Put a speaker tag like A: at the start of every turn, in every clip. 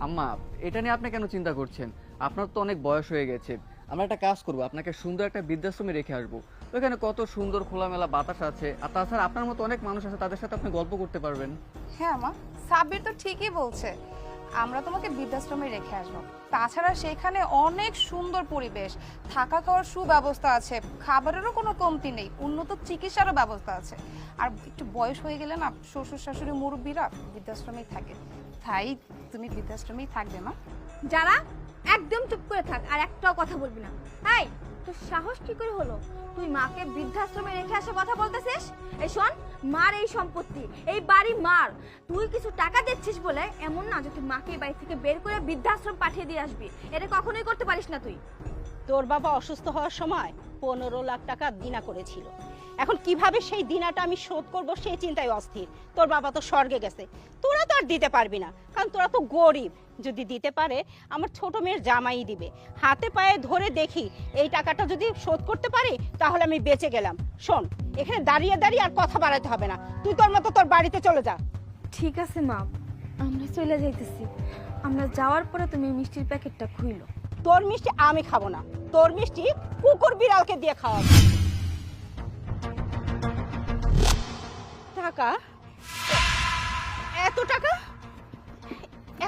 A: আম্মা, এটা নিয়ে আপনি কেন চিন্তা করছেন? আপনার তো অনেক বয়স হয়ে গেছে। আমরা একটা কাজ করব, আপনাকে সুন্দর একটা বৃদ্ধাশ্রমে রেখে আসবো। ওখানে কত সুন্দর খোলামেলা বাতাস আছে, আর তাছাড়া আপনার মতো অনেক মানুষ আছে, তাদের সাথে আপনি গল্প করতে পারবেন।
B: হ্যাঁ মা, সাব্বির তো ঠিকই বলছে, আমরা তোমাকে বৃদ্ধাশ্রমে রেখে আসবো। তাছাড়া সেখানে অনেক সুন্দর পরিবেশ, থাকা খাওয়ার সুব্যবস্থা আছে, খাবারেরও কোনো কমতি নেই, উন্নত চিকিৎসারও ব্যবস্থা আছে। আর একটু বয়স হয়ে গেলে না শ্বশুর শাশুড়ি মুরব্বীরা বৃদ্ধাশ্রমেই থাকে, তাই তুমি বৃদ্ধাশ্রমেই থাকবে মা।
C: যারা একদম চুপ করে থাক, আর একটাও কথা বলবি না। এই, তোর সাহস কি করে হলো তুই মাকে বৃদ্ধাশ্রমে রেখে আসে কথা বলতেছিস? এই শোন, মার এই সম্পত্তি, এই বাড়ি মার। তুই কিছু টাকা দিচ্ছিস বলে এমন না যে তুই মাকে এই বাড়ি থেকে বের করে বৃদ্ধাশ্রম পাঠিয়ে দিয়ে আসবি। এটা কখনোই করতে পারিস না তুই।
D: তোর বাবা অসুস্থ হওয়ার সময় 15 লাখ টাকা দিনা করেছিল। এখন কিভাবে সেই দিনাটা আমি শোধ করব সেই চিন্তায় অস্থির। তোর বাবা তো স্বর্গে গেছে, তোরা তো আর দিতে পারবি না, কারণ তোরা তো গরিব। যদি দিতে পারে আমার ছোট মেয়ের জামাই দিবে। হাতে পায়ে ধরে দেখি এই টাকাটা যদি শোধ করতে পারি তাহলে আমি বেঁচে গেলাম। শোন, এখানে দাঁড়িয়ে দাঁড়িয়ে আর কথা বাড়াতে হবে না, তুই তোর মতো তোর বাড়িতে চলে যা।
C: ঠিক আছে মা, আমরা চলে যাইতেছি। আমরা যাওয়ার পরে তুমি মিষ্টির প্যাকেটটা খুইলো।
D: তোর মিষ্টি আমি খাবো না, তোর মিষ্টি কুকুর বিড়ালকে দিয়ে খাওয়াবো। টাকা? এত টাকা?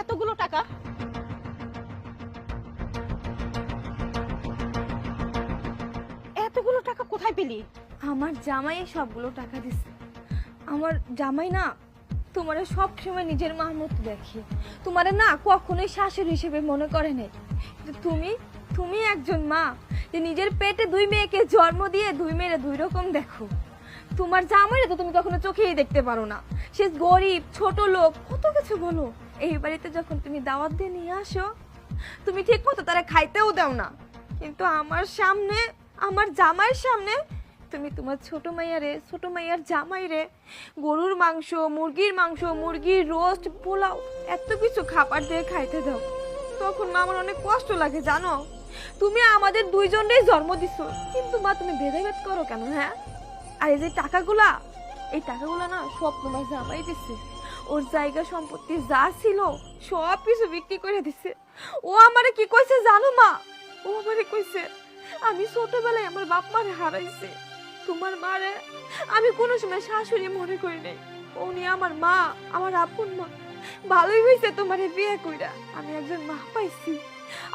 D: এতগুলো টাকা? এতগুলো টাকা কোথায় পেলি?
C: আমার জামাই সবগুলো টাকা দিছে। আমার জামাই না তোমারে সব সময় নিজের মার মতো দেখে, তোমারে না কখনোই শাশুড়ি হিসেবে মনে করে নাই। তুমি তুমি একজন মা যে নিজের পেটে 2 মেয়েকে জন্ম দিয়ে 2 মেয়েরে 2 রকম দেখো। তোমার জামাইরে তো তুমি কখনো চোখেই দেখতে পারো না, সে গরিব ছোট লোক, কত কিছু বলো। এই বাড়িতে যখন তুমি দাওয়াত দিয়ে নিয়ে আসো, তুমি ঠিক মতো তারা খাইতেও দাও না, কিন্তু আমার সামনে, আমার জামাইয়ের সামনে তুমি তোমার ছোট মাইয়ার জামাইরে গরুর মাংস, মুরগির মাংস, মুরগির রোস্ট, পোলাও, এত কিছু খাবার দিয়ে খাইতে দাও। তখন মা আমার অনেক কষ্ট লাগে জানো। তুমি আমাদের 2 জনেরই জন্ম দিছো, কিন্তু মা তুমি ভেদাভেদ করো কেন? হ্যাঁ, আর এই যে টাকাগুলা, এই টাকাগুলা না সব তোমার জামাই দিছে। ওর জায়গা সম্পত্তি যা ছিল সব কিছু বিক্রি করে দিছে। ও আমারে কি কইছে জানো মা? ও আমারে কইছে আমি ছোটবেলায় আমার বাপ মারে হারাইছি, তোমার মারে আমি কোনো সময় শাশুড়ি মনে করি নাই। উনি আমার মা, আমার আপন মা। ভালোই হয়েছে তোমারে বিয়ে কইরা আমি একজন মা পাইছি।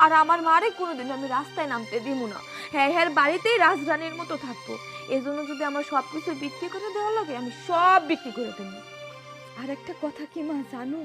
C: আর আমার মারে কোনোদিন আমি রাস্তায় নামতে দিব না। হ্যাঁ হ্যাঁ, বাড়িতেই রাজরানীর মতো থাকবো। এজন্য যদি আমার সবকিছু বিক্রি করে দেওয়া লাগে, আমি সব বিক্রি করে দেবো। আর একটা কথা কি মা জানো,